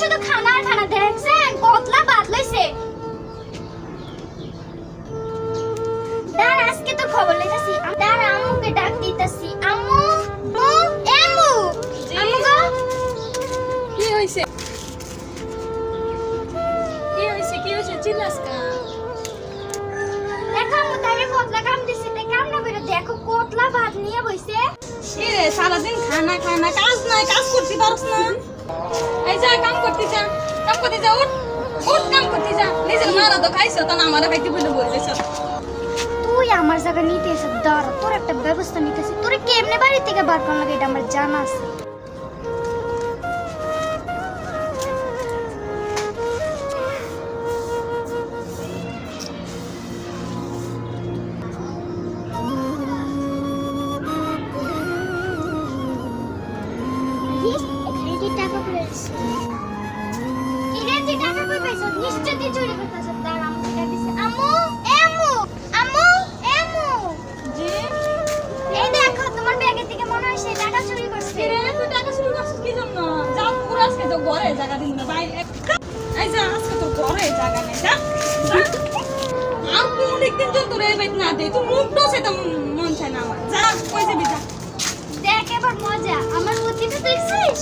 শুধু খানা আর খানা দেখছেন কতলা ভাত লইছে দাঁড়া আজকে তো খবর লইতাছি দাঁড়া আম্মুকে ডাক দিতাছি আম্মু আম্মু আম্মু গো কি হইছে চিল্লাস কা দেখো আম্মু তারে কতলা কাম দিছে তে কাম না করে দেখো কতলা ভাত নিয়ে বইছে রে সারাদিন খানা খানা কাজ নাই কাজ করতে পারছ না এই যা কাম করতে যা উঠ উঠ কাম করতে যা নিজের মারা তো খাইছো তা না আমারে খাইতে বলে বলতেছ তুই আমার জায়গা নিতে এসে দাঁড়া তোর একটা ব্যবস্থা নিতেছি তোরে কেমনে বাড়ি থেকে বার করার লাগে এটা আমার জানা আছে টাকা পেয়েছি কিরে তুই টাকা কই পাইছ নিশ্চয় তুই চুরি করতেছ দাঁড়া আম্মু ডাকছে আম্মু আম্মু আম্মু আম্মু জি এই দেখো তোমার ব্যাগে থেকে মনে হয় সে টাকা চুরি করছে রে তুই টাকা চুরি করছিস কি জন্য যা পুরো আজকে তো ঘরে জায়গা দিন না বাইরে এই যা আজকে তো ঘরে জায়গা নেই যা আর কোনদিন জন তোর এই বাইত না দে তুই মুখ দোসে তো মন চায় না আমার যা কই যাবি যা দেখ এবার মজা আমার বুদ্ধিটা দেখছিস